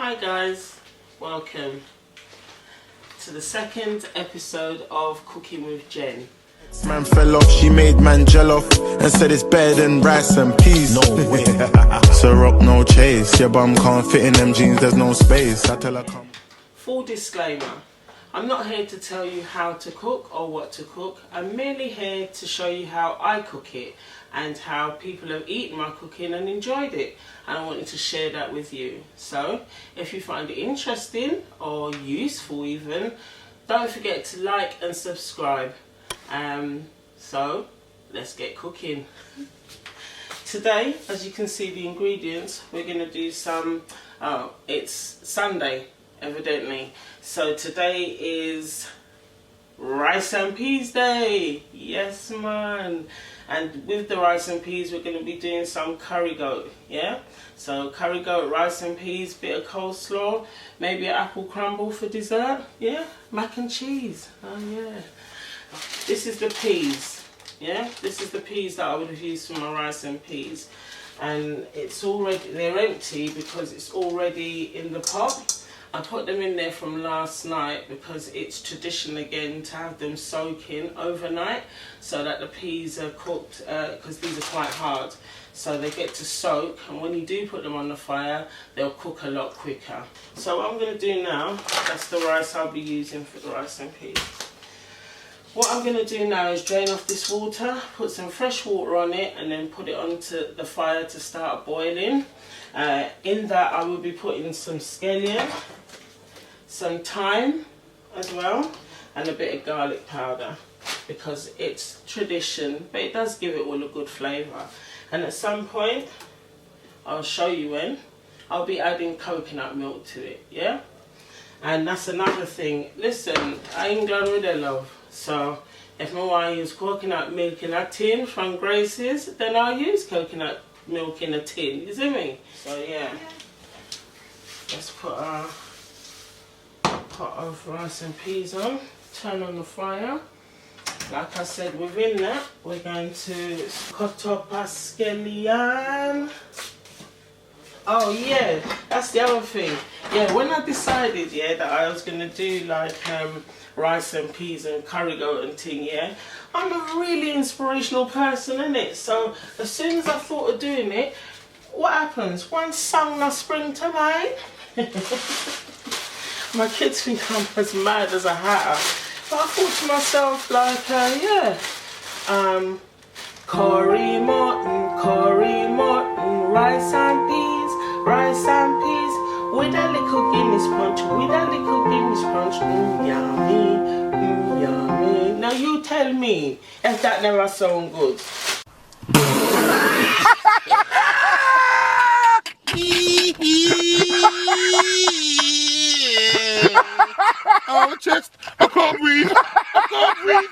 Hi guys, welcome to the second episode of Cooking with Jen. Man fell off, she made man gel off and said it's better than rice and peas. No way. So rock no chase, your bum can't fit in them jeans, there's no space. I tell her come. Full disclaimer, I'm not here to tell you how to cook or what to cook. I'm merely here to show you how I cook it and how people have eaten my cooking and enjoyed it, and I wanted to share that with you. So if you find it interesting or useful even, don't forget to like and subscribe. So let's get cooking. Today, as you can see the ingredients, we're going to do some, it's Sunday evidently, so today is rice and peas day. Yes man. And with the rice and peas we're going to be doing some curry goat, yeah? So curry goat, rice and peas, bit of coleslaw, maybe an apple crumble for dessert, yeah? Mac and cheese, oh yeah. This is the peas, yeah? This is the peas that I would have used for my rice and peas. And it's already, they're empty because it's already in the pot. I put them in there from last night because it's tradition again to have them soaking overnight so that the peas are cooked, because these are quite hard. So they get to soak, and when you do put them on the fire, they'll cook a lot quicker. So what I'm going to do now, that's the rice I'll be using for the rice and peas. What I'm going to do now is drain off this water, put some fresh water on it, and then put it onto the fire to start boiling. In that I will be putting some scallion, some thyme as well, and a bit of garlic powder because it's tradition, but it does give it all a good flavour. And at some point, I'll show you when, I'll be adding coconut milk to it, yeah? And that's another thing. Listen, I ain't gone with their love. So if I want to use coconut milk in a tin from Grace's, then I'll use coconut milk in a tin, you see me? So yeah, let's put our pot of rice and peas on, turn on the fire. Like I said, within that we're going to cut up our scallion. Oh yeah, that's the other thing. Yeah, when I decided, yeah, that I was going to do like rice and peas and curry goat and thing, yeah, I'm a really inspirational person, innit? So as soon as I thought of doing it, what happens? One song I spring to mind. My kids think I'm as mad as a hatter. But I thought to myself, like, curry mutton, rice and peas, with a little Guinness punch, yummy, yummy. Now you tell me if that never sound good. Oh, chest, I can't breathe.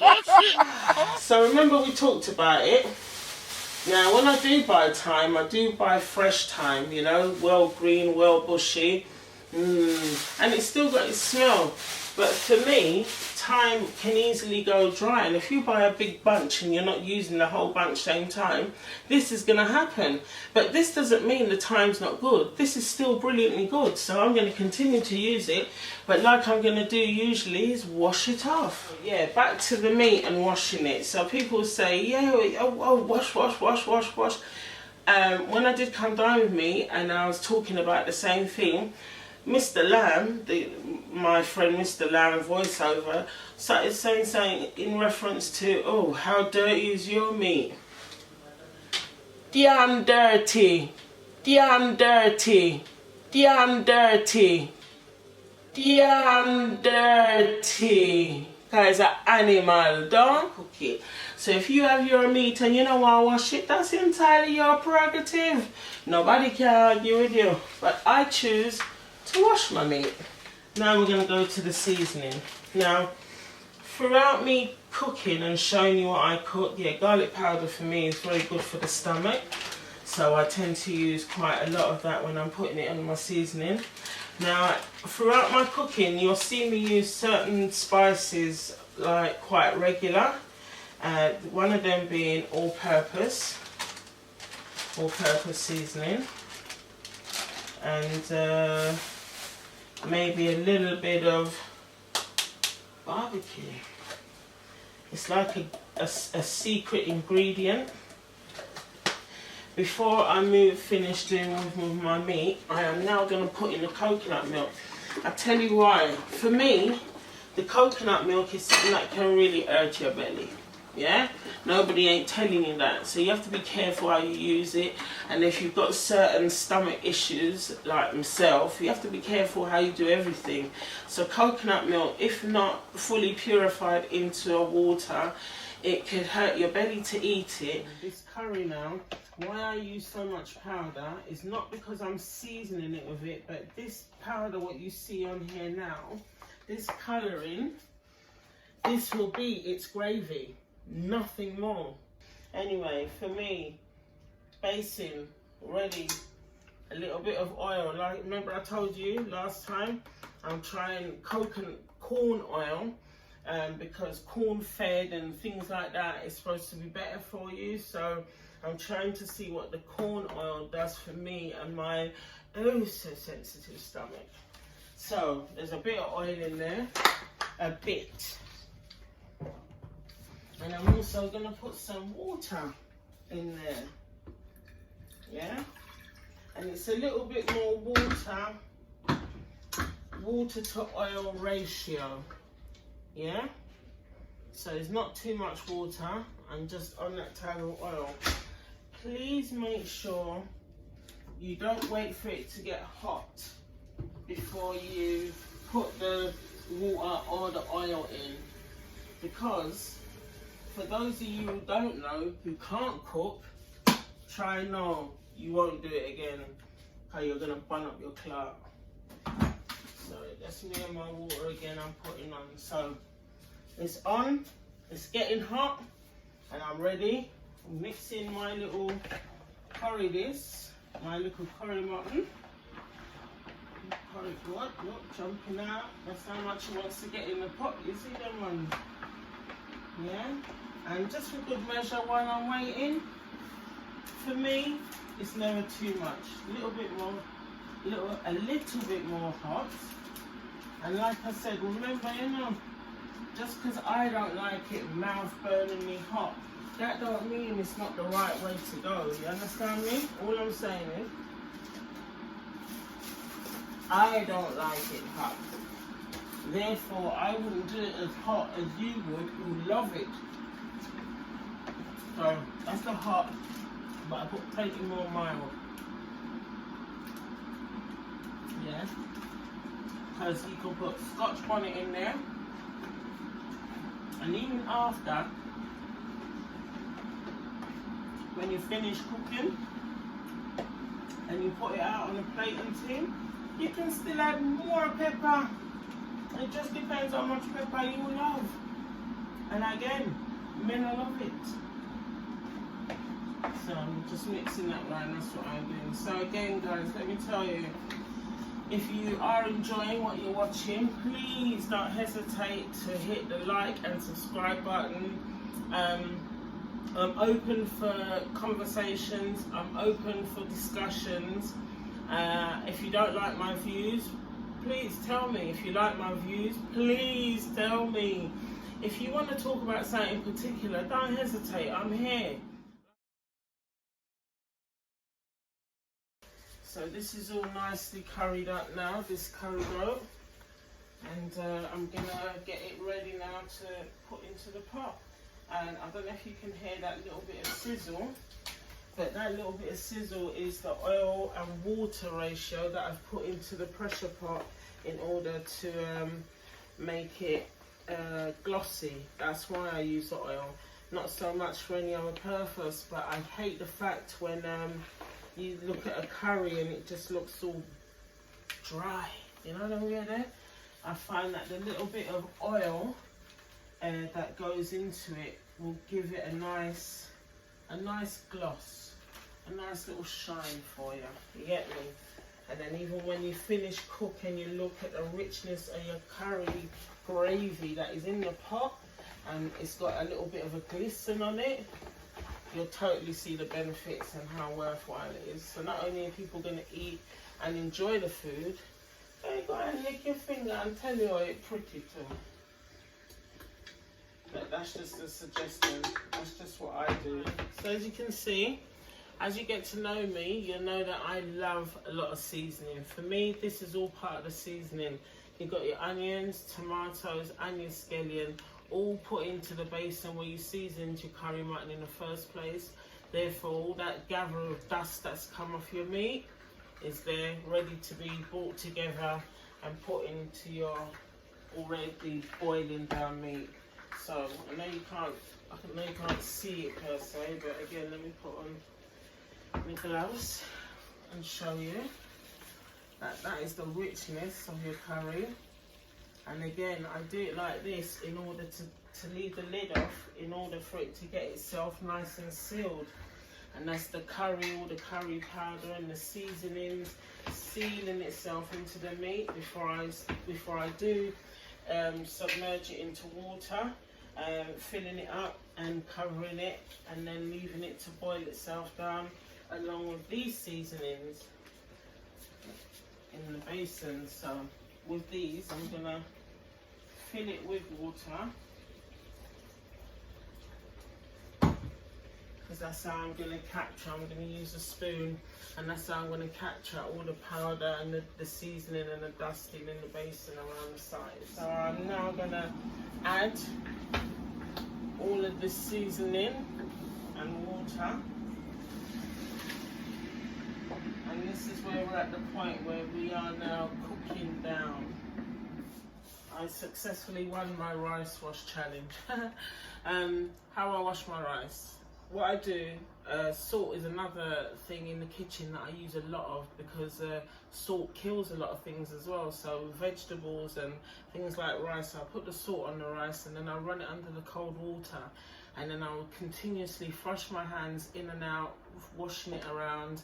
Oh shit. So remember we talked about it. Now when I do buy thyme, I do buy fresh thyme, you know, well green, well bushy, and it's still got its smell. But for me, thyme can easily go dry, and if you buy a big bunch and you're not using the whole bunch same time, this is going to happen. But this doesn't mean the thyme's not good. This is still brilliantly good, so I'm going to continue to use it, but like I'm going to do usually is wash it off. Yeah, back to the meat and washing it. So people say, yeah, wash. When I did Come Dine With Me and I was talking about the same thing, Mr. Lamb, my friend Mr. Lamb voiceover, started saying something in reference to, oh, how dirty is your meat? Damn dirty, damn dirty, damn dirty, damn dirty. Guys, an animal, don't cook it. So if you have your meat and you don't want to wash it, that's entirely your prerogative. Nobody can argue with you, but I choose to wash my meat. Now we're going to go to the seasoning. Now, throughout me cooking and showing you what I cook, yeah, garlic powder for me is very good for the stomach. So I tend to use quite a lot of that when I'm putting it on my seasoning. Now, throughout my cooking, you'll see me use certain spices like quite regular. One of them being all-purpose seasoning. And maybe a little bit of barbecue. It's like a secret ingredient. Before I finish doing with my meat, I am now going to put in the coconut milk. I tell you why. For me, the coconut milk is something that can really hurt your belly. Yeah? Nobody ain't telling you that. So you have to be careful how you use it. And if you've got certain stomach issues, like myself, you have to be careful how you do everything. So coconut milk, if not fully purified into a water, it could hurt your belly to eat it. This curry now, why I use so much powder is not because I'm seasoning it with it, but this powder, what you see on here now, this colouring, this will be its gravy, nothing more. Anyway, for me, basin ready, a little bit of oil. Like, remember I told you last time, I'm trying corn oil, because corn fed and things like that is supposed to be better for you. So I'm trying to see what the corn oil does for me and my oh so sensitive stomach. So there's a bit of oil in there, a bit. And I'm also going to put some water in there. Yeah? And it's a little bit more water to oil ratio. Yeah? So it's not too much water, and just on that tag of oil. Please make sure you don't wait for it to get hot before you put the water or the oil in, because for those of you who don't know, who can't cook, try no, you won't do it again, because you're gonna bun up your clout. So that's me and my water again I'm putting on. So it's on, it's getting hot, and I'm ready. I'm mixing my little curry my little curry mutton. Curry what? Look, jumping out. That's how much he wants to get in the pot. You see them ones? Yeah? And just for good measure while I'm waiting, for me, it's never too much. A little bit more hot. And like I said, remember, you know, just because I don't like it mouth burning me hot, that don't mean it's not the right way to go. You understand me? All I'm saying is, I don't like it hot. Therefore, I wouldn't do it as hot as you would who love it. So, that's the hot, but I put plenty more mild. Yeah? Because you can put Scotch bonnet in there. And even after, when you finish cooking, and you put it out on a plate and thing, you can still add more pepper. It just depends how much pepper you love. And again, men love it. So I'm just mixing that right, that's what I'm doing. So again guys, let me tell you, if you are enjoying what you're watching, please don't hesitate to hit the like and subscribe button. I'm open for conversations, I'm open for discussions. If you don't like my views, please tell me. If you like my views, please tell me. If you want to talk about something in particular, don't hesitate, I'm here. So this is all nicely curried up now, this curry goat. And I'm going to get it ready now to put into the pot. And I don't know if you can hear that little bit of sizzle, but that little bit of sizzle is the oil and water ratio that I've put into the pressure pot in order to make it glossy. That's why I use the oil, not so much for any other purpose, but I hate the fact when you look at a curry and it just looks all dry. You know what I mean there? I find that the little bit of oil that goes into it will give it a nice gloss, a nice little shine for you. You get me? And then even when you finish cooking, you look at the richness of your curry gravy that is in the pot, and it's got a little bit of a glisten on it. You'll totally see the benefits and how worthwhile it is. So not only are people going to eat and enjoy the food, Hey, go ahead and lick your finger and tell you it's pretty too. But that's just a suggestion. That's just what I do. So as you can see, as you get to know me, you'll know that I love a lot of seasoning. For me, this is all part of the seasoning. You've got your onions, tomatoes, and your scallion, all put into the basin where you seasoned your curry mutton in the first place. Therefore, all that gather of dust that's come off your meat is there, ready to be brought together and put into your already boiling down meat. So I know you can't see it per se, but again, let me put on my gloves and show you that is the richness of your curry. And again, I do it like this in order to leave the lid off, in order for it to get itself nice and sealed. And that's the curry, all the curry powder and the seasonings sealing itself into the meat before I do submerge it into water, filling it up and covering it, and then leaving it to boil itself down along with these seasonings in the basin. So with these, I'm gonna fill it with water, because that's how I'm going to use a spoon, and that's how I'm going to capture all the powder and the seasoning and the dusting in the basin around the side. So I'm now going to add all of this seasoning and water, and this is where we're at the point where we are now cooking down. I successfully won my rice wash challenge. How I wash my rice. What I do, salt is another thing in the kitchen that I use a lot of, because salt kills a lot of things as well. So vegetables and things like rice, I'll put the salt on the rice and then I'll run it under the cold water, and then I'll continuously flush my hands in and out, washing it around.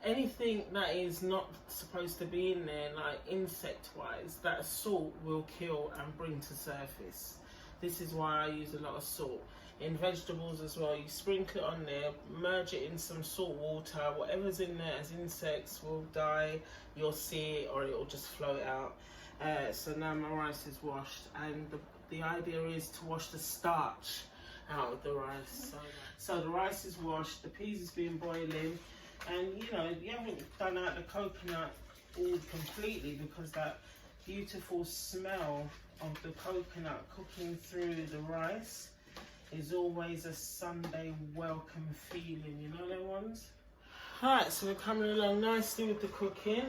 Anything that is not supposed to be in there, like insect-wise, that salt will kill and bring to surface. This is why I use a lot of salt. In vegetables as well, you sprinkle it on there, merge it in some salt water, whatever's in there as insects will die, you'll see it, or it'll just float out. So now my rice is washed, and the idea is to wash the starch out of the rice. So the rice is washed, the peas has been boiling, and you know, you haven't done out the coconut all completely, because that beautiful smell of the coconut cooking through the rice is always a Sunday welcome feeling, you know them ones? Alright, so we're coming along nicely with the cooking.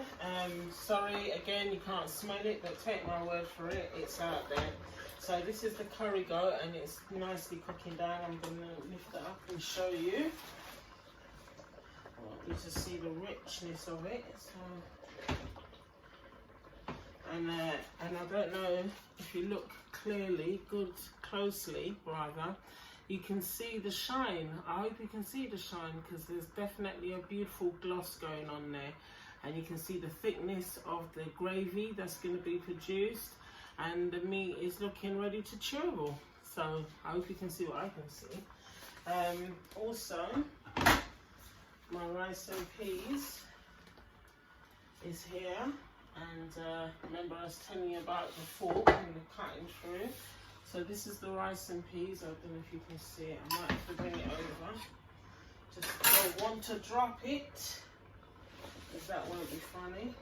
Sorry, again, you can't smell it, but take my word for it, it's out there. So this is the curry goat, and it's nicely cooking down. I'm going to lift it up and show you. I want you to see the richness of it. And I don't know if you look closely, you can see the shine. I hope you can see the shine, because there's definitely a beautiful gloss going on there. And you can see the thickness of the gravy that's going to be produced, and the meat is looking ready to chewable. So I hope you can see what I can see. Also, my rice and peas is here. And remember I was telling you about the fork and the cutting through. So this is the rice and peas. I don't know if you can see it. I might have to bring it over. Just don't want to drop it, because that won't be funny.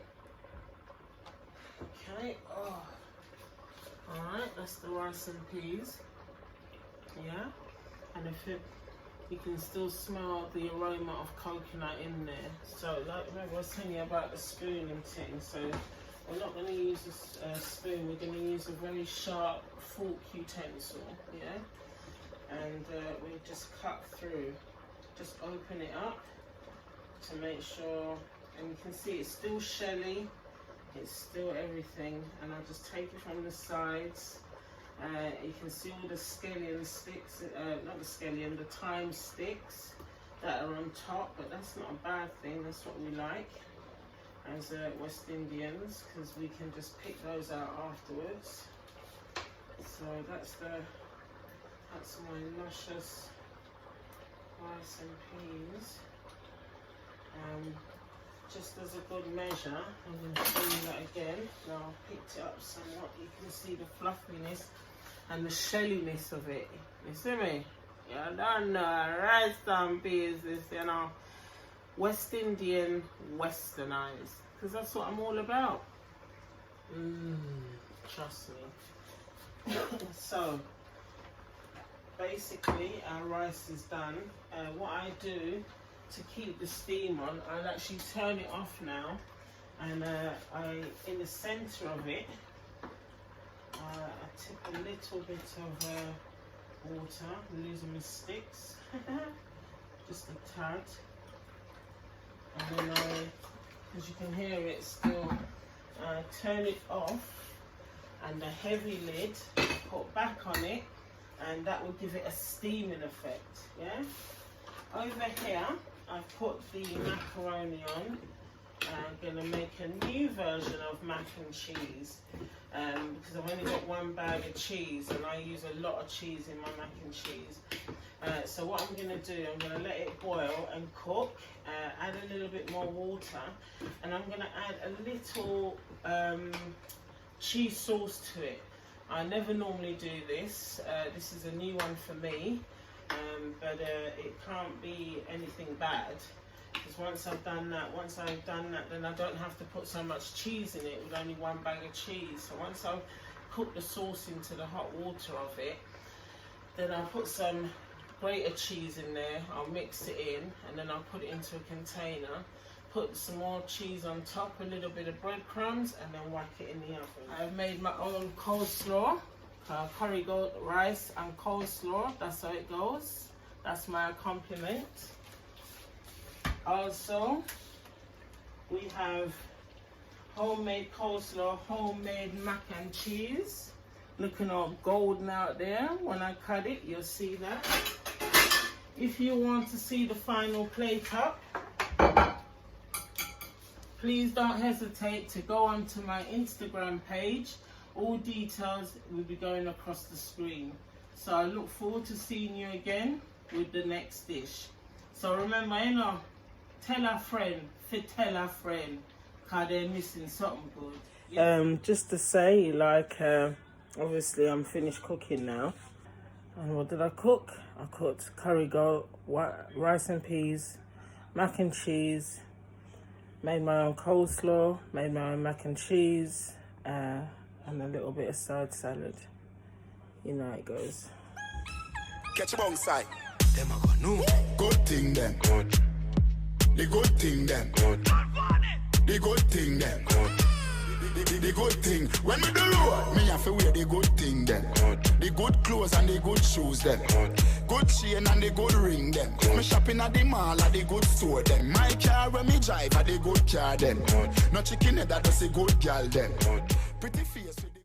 Okay. Oh. Alright, that's the rice and peas. Yeah. And you can still smell the aroma of coconut in there. So like, remember I was telling you about the spoon and thing. So we're not going to use a spoon, we're going to use a very sharp fork utensil, yeah? And we just cut through, just open it up to make sure, and you can see it's still shelly, it's still everything, and I'll just take it from the sides. You can see all the scallion sticks, not the scallion, the thyme sticks that are on top, but that's not a bad thing, that's what we like as West Indians, because we can just pick those out afterwards. So that's my luscious rice and peas. just as a good measure. I'm going to show you that again. Now I picked it up somewhat. You can see the fluffiness and the shelliness of it. You see me? Yeah, I don't know. Rice and peas, this, you know, West Indian westernized, because that's what I'm all about. Trust me. So basically our rice is done. What I do to keep the steam on, I'll actually turn it off now, and in the center of it I tip a little bit of water. I'm losing my sticks. Just a tad. And then as you can hear it still, turn it off, and the heavy lid put back on it, and that will give it a steaming effect. Yeah. Over here I've put the macaroni on. I'm going to make a new version of mac and cheese, because I've only got one bag of cheese and I use a lot of cheese in my mac and cheese. So what I'm going to do, I'm going to let it boil and cook, add a little bit more water, and I'm going to add a little cheese sauce to it. I never normally do this. This is a new one for me, but it can't be anything bad. Because once I've done that, then I don't have to put so much cheese in it with only one bag of cheese. So once I've cooked the sauce into the hot water of it, then I'll put some grated cheese in there, I'll mix it in, and then I'll put it into a container, put some more cheese on top, a little bit of breadcrumbs, and then whack it in the oven. I've made my own coleslaw, curry goat rice and coleslaw, that's how it goes. That's my accompaniment. Also, we have homemade coleslaw, homemade mac and cheese. Looking all golden out there. When I cut it, you'll see that. If you want to see the final plate up, please don't hesitate to go onto my Instagram page. All details will be going across the screen. So I look forward to seeing you again with the next dish. So remember, you know, tell a friend, tell a friend, because they're missing something good. Yeah. Just to say, like, obviously I'm finished cooking now. And what did I cook? I cooked curry goat, rice and peas, mac and cheese, made my own coleslaw, made my own mac and cheese, and a little bit of side salad. You know how it goes. Catch a bong side. Them I got no good thing then. Good. The good thing then. Good. The good thing then. Good. The good thing. When we do road, me have to wear the good thing then. Good. The good clothes and the good shoes then. Good chain and the good ring then. Me shopping at the mall at the good store then. My car when me drive at the good car then. No chicken head that does a good girl then. Pretty face.